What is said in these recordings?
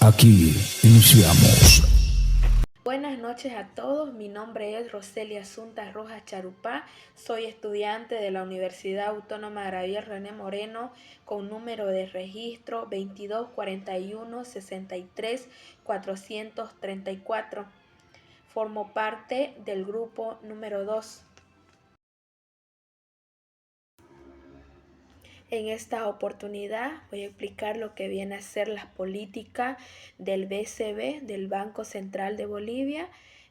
Aquí iniciamos. Buenas noches a todos, mi nombre es Roselia Asunta Rojas Charupá, soy estudiante de la Universidad Autónoma Gabriel René Moreno con número de registro 2241-63-434. Formo parte del grupo número 2. En esta oportunidad voy a explicar lo que viene a ser la política del BCB, del Banco Central de Bolivia,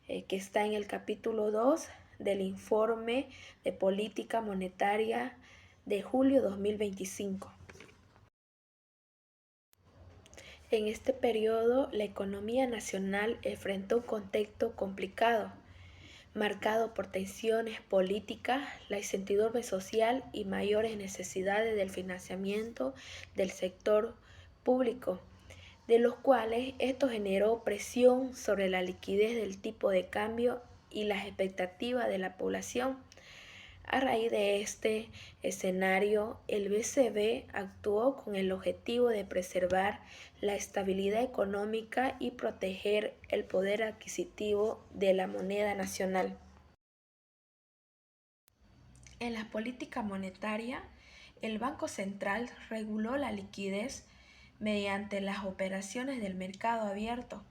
que está en el capítulo 2 del informe de política monetaria de julio 2025. En este periodo, la economía nacional enfrentó un contexto complicado, marcado por tensiones políticas, la incertidumbre social y mayores necesidades del financiamiento del sector público, de los cuales esto generó presión sobre la liquidez del tipo de cambio y las expectativas de la población. A raíz de este escenario, el BCB actuó con el objetivo de preservar la estabilidad económica y proteger el poder adquisitivo de la moneda nacional. En la política monetaria, el Banco Central reguló la liquidez mediante las operaciones del mercado abierto.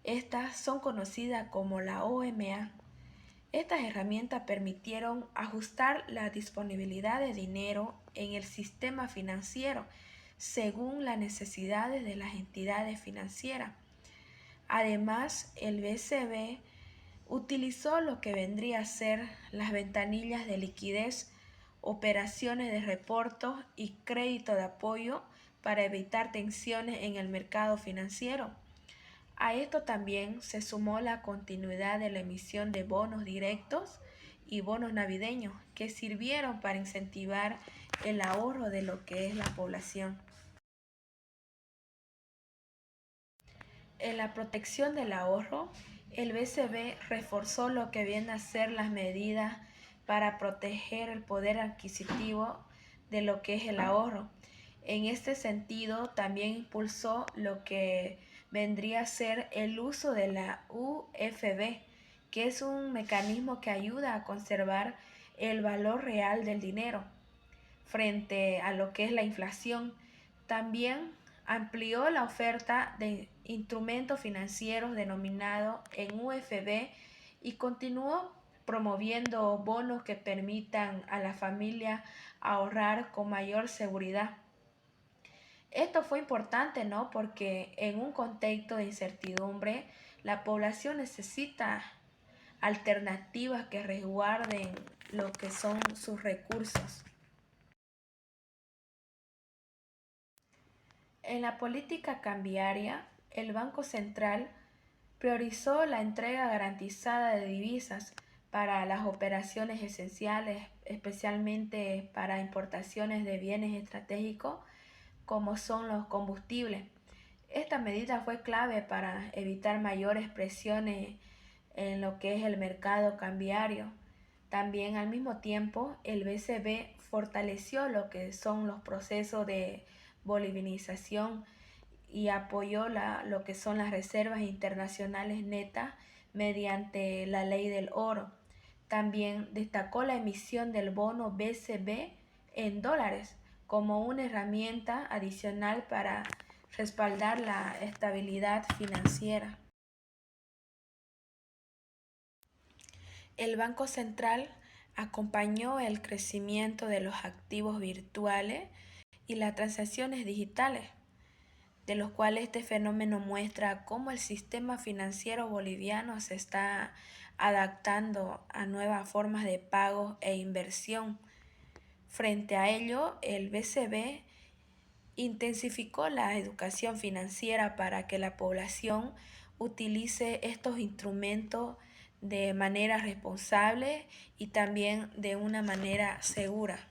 Estas son conocidas como la OMA. Estas herramientas permitieron ajustar la disponibilidad de dinero en el sistema financiero según las necesidades de las entidades financieras. Además, el BCB utilizó lo que vendría a ser las ventanillas de liquidez, operaciones de reporto y crédito de apoyo para evitar tensiones en el mercado financiero. A esto también se sumó la continuidad de la emisión de bonos directos y bonos navideños que sirvieron para incentivar el ahorro de lo que es la población. En la protección del ahorro, el BCB reforzó lo que viene a ser las medidas para proteger el poder adquisitivo de lo que es el ahorro. En este sentido, también impulsó lo que vendría a ser el uso de la UFB, que es un mecanismo que ayuda a conservar el valor real del dinero frente a lo que es la inflación. También amplió la oferta de instrumentos financieros denominados en UFB y continuó promoviendo bonos que permitan a la familia ahorrar con mayor seguridad. Esto fue importante, ¿no? Porque en un contexto de incertidumbre, la población necesita alternativas que resguarden lo que son sus recursos. En la política cambiaria, el Banco Central priorizó la entrega garantizada de divisas para las operaciones esenciales, especialmente para importaciones de bienes estratégicos como son los combustibles. Esta medida fue clave para evitar mayores presiones en lo que es el mercado cambiario. También al mismo tiempo el BCB fortaleció lo que son los procesos de bolivinización y apoyó lo que son las reservas internacionales netas mediante la ley del oro. También destacó la emisión del bono BCB en dólares como una herramienta adicional para respaldar la estabilidad financiera. El Banco Central acompañó el crecimiento de los activos virtuales y las transacciones digitales, de los cuales este fenómeno muestra cómo el sistema financiero boliviano se está adaptando a nuevas formas de pago e inversión. Frente a ello, el BCB intensificó la educación financiera para que la población utilice estos instrumentos de manera responsable y también de una manera segura.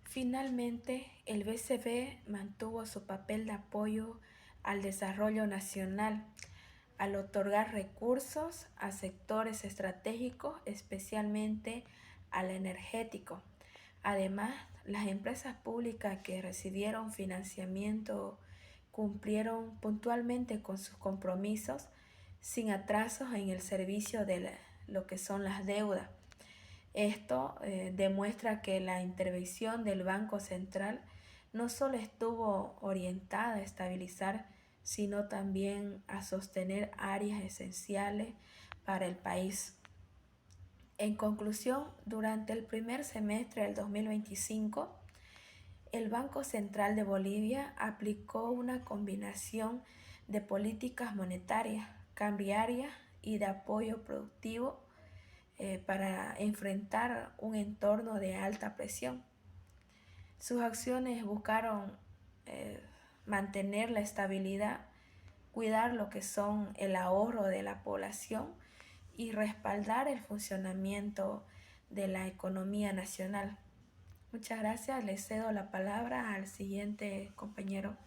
Finalmente, el BCB mantuvo su papel de apoyo al desarrollo nacional al otorgar recursos a sectores estratégicos, especialmente al energético. Además, las empresas públicas que recibieron financiamiento cumplieron puntualmente con sus compromisos sin atrasos en el servicio de lo que son las deudas. Esto demuestra que la intervención del Banco Central no solo estuvo orientada a estabilizar, sino también a sostener áreas esenciales para el país. En conclusión, durante el primer semestre del 2025, el Banco Central de Bolivia aplicó una combinación de políticas monetarias, cambiarias y de apoyo productivo para enfrentar un entorno de alta presión. Sus acciones buscaron mantener la estabilidad, cuidar lo que son el ahorro de la población y respaldar el funcionamiento de la economía nacional. Muchas gracias, le cedo la palabra al siguiente compañero.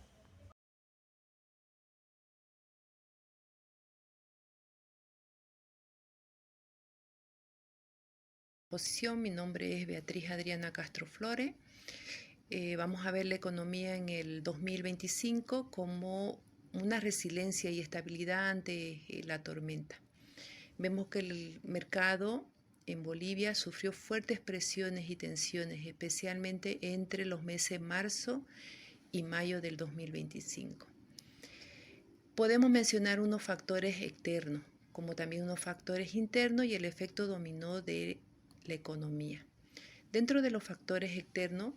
Mi nombre es Beatriz Adriana Castro Flores. Vamos a ver la economía en el 2025 como una resiliencia y estabilidad ante la tormenta. Vemos que el mercado en Bolivia sufrió fuertes presiones y tensiones, especialmente entre los meses de marzo y mayo del 2025. Podemos mencionar unos factores externos, como también unos factores internos y el efecto dominó de la economía. Dentro de los factores externos,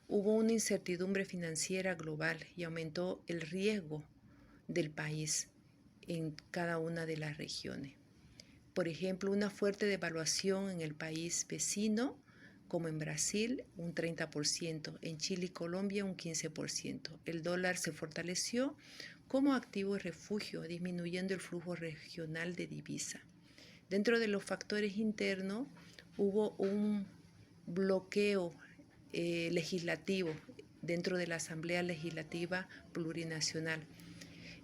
hubo una incertidumbre financiera global y aumentó el riesgo del país en cada una de las regiones. Por ejemplo, una fuerte devaluación en el país vecino, como en Brasil, un 30%, en Chile y Colombia un 15%. El dólar se fortaleció como activo refugio, disminuyendo el flujo regional de divisa. Dentro de los factores internos, hubo un bloqueo legislativo dentro de la Asamblea Legislativa Plurinacional.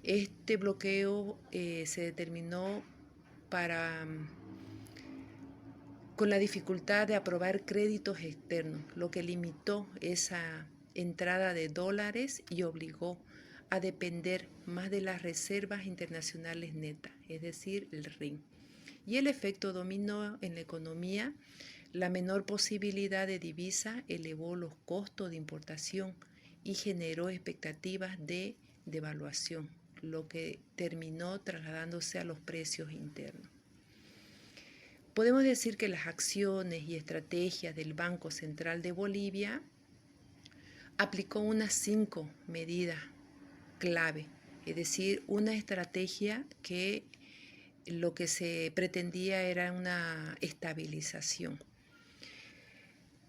Este bloqueo se determinó con la dificultad de aprobar créditos externos, lo que limitó esa entrada de dólares y obligó a depender más de las reservas internacionales netas, es decir, el RIN. Y el efecto dominó en la economía. La menor posibilidad de divisa elevó los costos de importación y generó expectativas de devaluación, lo que terminó trasladándose a los precios internos. Podemos decir que las acciones y estrategias del Banco Central de Bolivia aplicó unas 5 medidas clave, es decir, una estrategia que lo que se pretendía era una estabilización.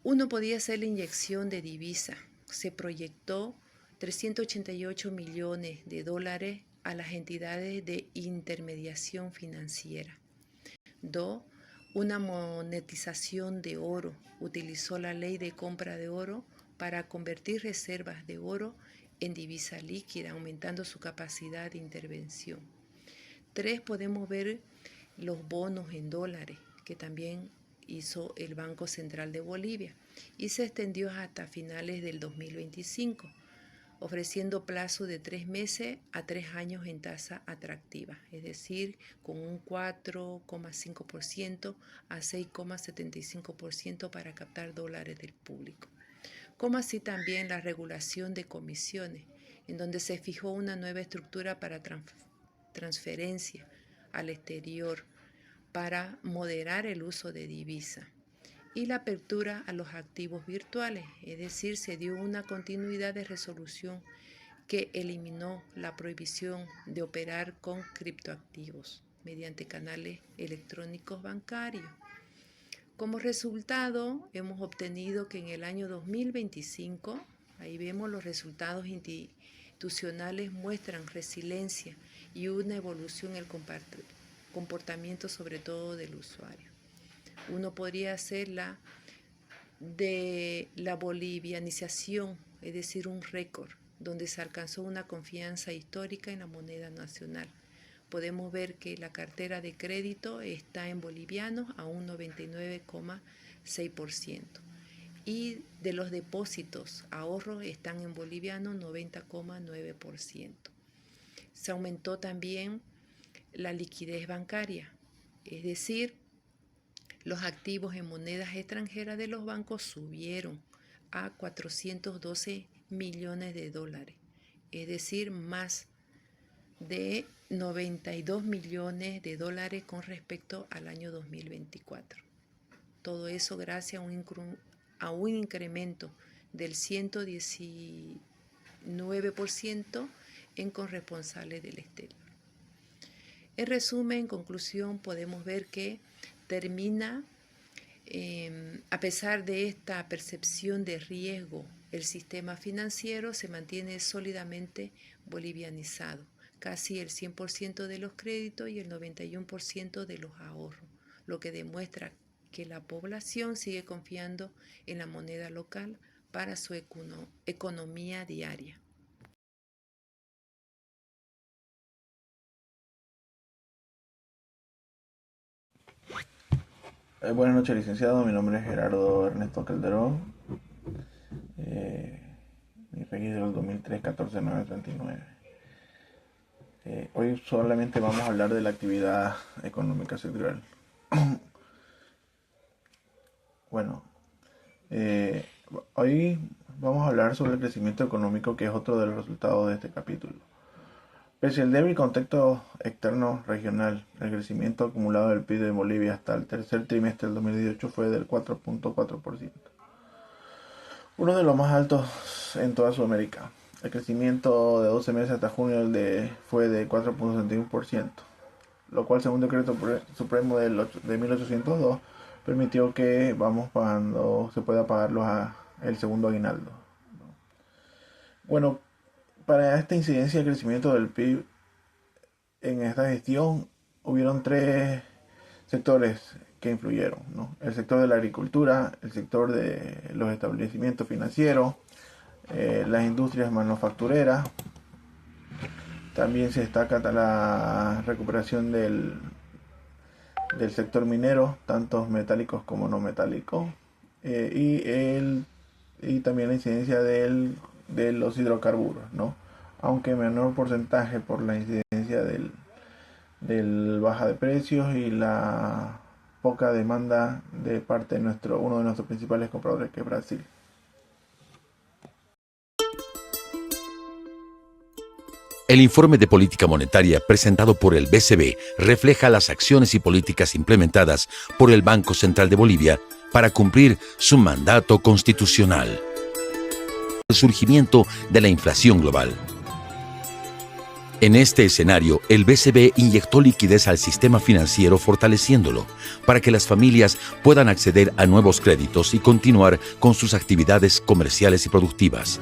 Uno podía hacer la inyección de divisa. Se proyectó 388 millones de dólares a las entidades de intermediación financiera. 2. Una monetización de oro. Utilizó la ley de compra de oro para convertir reservas de oro en divisa líquida, aumentando su capacidad de intervención. 3. Podemos ver los bonos en dólares, que también hizo el Banco Central de Bolivia y se extendió hasta finales del 2025, ofreciendo plazo de 3 meses a 3 años en tasa atractiva, es decir, con un 4,5% a 6,75% para captar dólares del público. Como así también la regulación de comisiones, en donde se fijó una nueva estructura para transferencia al exterior para moderar el uso de divisa y la apertura a los activos virtuales, es decir, se dio una continuidad de resolución que eliminó la prohibición de operar con criptoactivos mediante canales electrónicos bancarios. Como resultado, hemos obtenido que en el año 2025, ahí vemos los resultados institucionales muestran resiliencia y una evolución en el comportamiento sobre todo del usuario. Uno podría hacer de la bolivianización, es decir, un récord, donde se alcanzó una confianza histórica en la moneda nacional. Podemos ver que la cartera de crédito está en bolivianos a un 99,6%. y de los depósitos, ahorros están en boliviano 90,9%. Se aumentó también la liquidez bancaria, es decir, los activos en monedas extranjeras de los bancos subieron a 412 millones de dólares, es decir, más de 92 millones de dólares con respecto al año 2024. Todo eso gracias a un incremento del 119% en corresponsales del exterior. En resumen, en conclusión, podemos ver que termina, a pesar de esta percepción de riesgo, el sistema financiero se mantiene sólidamente bolivianizado, casi el 100% de los créditos y el 91% de los ahorros, lo que demuestra que la población sigue confiando en la moneda local para su economía diaria. Buenas noches, licenciado. Mi nombre es Gerardo Ernesto Calderón. Mi registro del 2003-14939. Hoy solamente vamos a hablar de la actividad económica sectorial. Bueno, hoy vamos a hablar sobre el crecimiento económico, que es otro de los resultados de este capítulo. Pese al débil contexto externo regional, el crecimiento acumulado del PIB de Bolivia hasta el tercer trimestre del 2018 fue del 4.4%, uno de los más altos en toda Sudamérica. El crecimiento de 12 meses hasta junio fue de 4.61%, lo cual, según decreto supremo de 1802, permitió que se pueda pagar el segundo aguinaldo. Bueno, para esta incidencia del crecimiento del PIB en esta gestión, hubieron tres sectores que influyeron, ¿no? El sector de la agricultura, el sector de los establecimientos financieros, las industrias manufactureras. También se destaca la recuperación del sector minero, tanto metálicos como no metálicos, y también la incidencia de los hidrocarburos, ¿no? Aunque menor porcentaje por la incidencia del baja de precios y la poca demanda de parte de uno de nuestros principales compradores, que es Brasil. El informe de política monetaria presentado por el BCB refleja las acciones y políticas implementadas por el Banco Central de Bolivia para cumplir su mandato constitucional. El surgimiento de la inflación global. En este escenario, el BCB inyectó liquidez al sistema financiero, fortaleciéndolo para que las familias puedan acceder a nuevos créditos y continuar con sus actividades comerciales y productivas.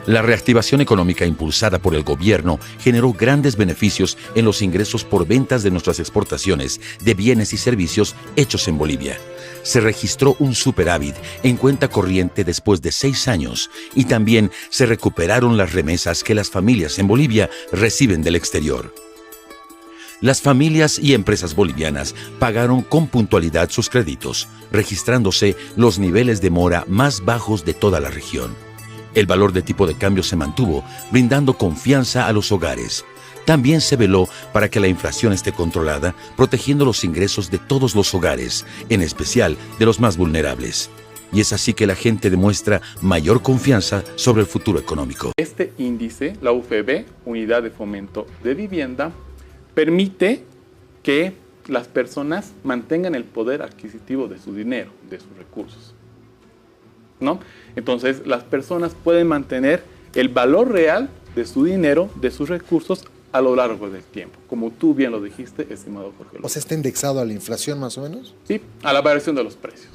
La reactivación económica impulsada por el gobierno generó grandes beneficios en los ingresos por ventas de nuestras exportaciones de bienes y servicios hechos en Bolivia. Se registró un superávit en cuenta corriente después de 6 años y también se recuperaron las remesas que las familias en Bolivia reciben del exterior. Las familias y empresas bolivianas pagaron con puntualidad sus créditos, registrándose los niveles de mora más bajos de toda la región. El valor de tipo de cambio se mantuvo, brindando confianza a los hogares. También se veló para que la inflación esté controlada, protegiendo los ingresos de todos los hogares, en especial de los más vulnerables. Y es así que la gente demuestra mayor confianza sobre el futuro económico. Este índice, la UFB, Unidad de Fomento de Vivienda, permite que las personas mantengan el poder adquisitivo de su dinero, de sus recursos, ¿no? Entonces, las personas pueden mantener el valor real de su dinero, de sus recursos, a lo largo del tiempo, como tú bien lo dijiste, estimado Jorge López. O sea, ¿está indexado a la inflación más o menos? Sí, a la variación de los precios.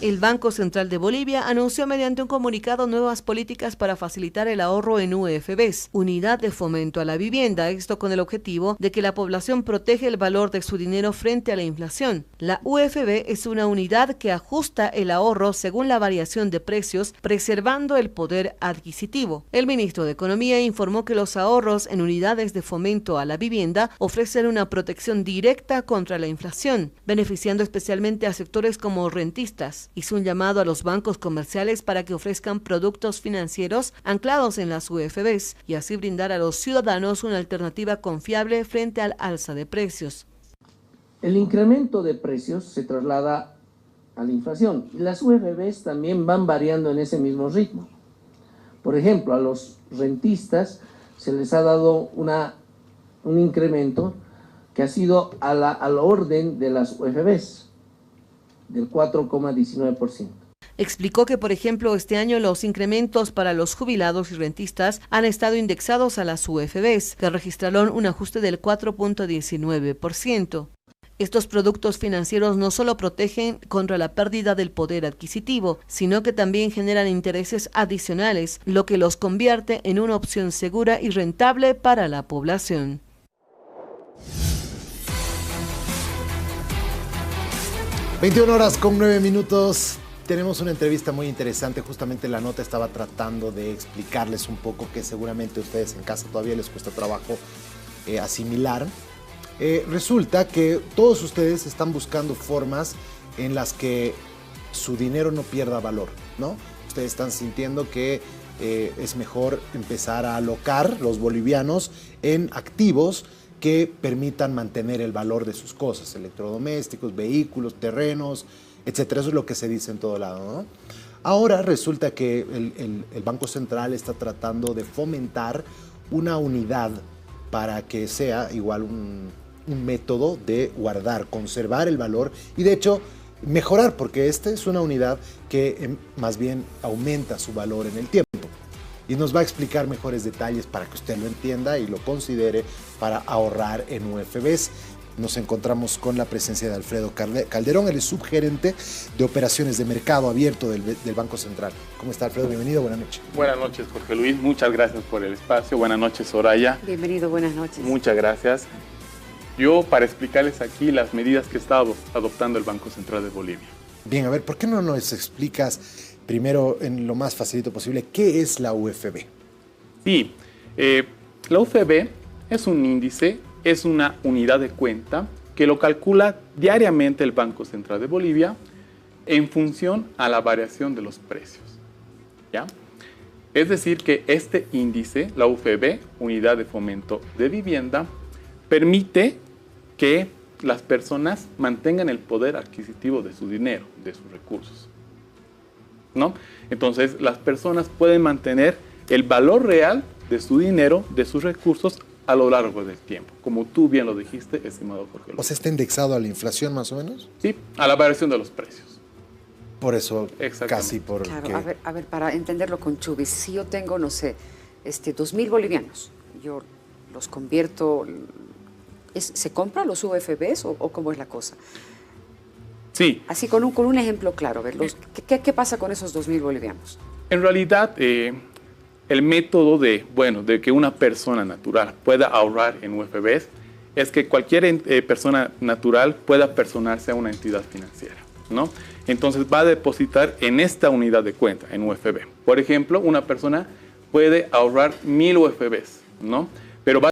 El Banco Central de Bolivia anunció mediante un comunicado nuevas políticas para facilitar el ahorro en UFBs, Unidad de Fomento a la Vivienda, esto con el objetivo de que la población protege el valor de su dinero frente a la inflación. La UFB es una unidad que ajusta el ahorro según la variación de precios, preservando el poder adquisitivo. El ministro de Economía informó que los ahorros en unidades de fomento a la vivienda ofrecen una protección directa contra la inflación, beneficiando especialmente a sectores como rentistas. Hizo un llamado a los bancos comerciales para que ofrezcan productos financieros anclados en las UFBs y así brindar a los ciudadanos una alternativa confiable frente al alza de precios. El incremento de precios se traslada a la inflación y las UFBs también van variando en ese mismo ritmo. Por ejemplo, a los rentistas se les ha dado un incremento que ha sido a la orden de las UFBs, del 4,19%. Explicó que, por ejemplo, este año los incrementos para los jubilados y rentistas han estado indexados a las UFBs, que registraron un ajuste del 4,19%. Estos productos financieros no solo protegen contra la pérdida del poder adquisitivo, sino que también generan intereses adicionales, lo que los convierte en una opción segura y rentable para la población. (21:09). Tenemos una entrevista muy interesante. Justamente la nota estaba tratando de explicarles un poco que seguramente a ustedes en casa todavía les cuesta trabajo asimilar. Resulta que todos ustedes están buscando formas en las que su dinero no pierda valor, ¿no? Ustedes están sintiendo que es mejor empezar a alocar los bolivianos en activos que permitan mantener el valor de sus cosas, electrodomésticos, vehículos, terrenos, etcétera. Eso es lo que se dice en todo lado, ¿no? Ahora resulta que el Banco Central está tratando de fomentar una unidad para que sea igual un método de guardar, conservar el valor y de hecho mejorar, porque esta es una unidad que más bien aumenta su valor en el tiempo. Y nos va a explicar mejores detalles para que usted lo entienda y lo considere para ahorrar en UFBs. Nos encontramos con la presencia de Alfredo Calderón, él es subgerente de operaciones de mercado abierto del Banco Central. ¿Cómo está, Alfredo? Bienvenido, buenas noches. Buenas noches, Jorge Luis, muchas gracias por el espacio. Buenas noches, Soraya. Bienvenido, buenas noches. Muchas gracias. Yo para explicarles aquí las medidas que está adoptando el Banco Central de Bolivia. Bien, a ver, ¿por qué no nos explicas primero, en lo más facilito posible, qué es la UFB? Sí, la UFB es un índice, es una unidad de cuenta que lo calcula diariamente el Banco Central de Bolivia en función a la variación de los precios, ¿ya? Es decir, que este índice, la UFB, Unidad de Fomento de Vivienda, permite que las personas mantengan el poder adquisitivo de su dinero, de sus recursos, ¿no? Entonces, las personas pueden mantener el valor real de su dinero, de sus recursos, a lo largo del tiempo. Como tú bien lo dijiste, estimado Jorge Luis. O sea, ¿está indexado a la inflación más o menos? Sí, a la variación de los precios. Por eso, casi por... Claro, a ver, para entenderlo con Chubis, si yo tengo, no sé, 2.000 bolivianos, yo los convierto... ¿Se compran los UFBs o cómo es la cosa? Sí. Así con un ejemplo claro, a ver, ¿qué pasa con esos 2.000 bolivianos? En realidad, el método de que una persona natural pueda ahorrar en UFBs es que cualquier persona natural pueda personarse a una entidad financiera, ¿no? Entonces va a depositar en esta unidad de cuenta, en UFB. Por ejemplo, una persona puede ahorrar 1.000 UFBs, ¿no? Pero va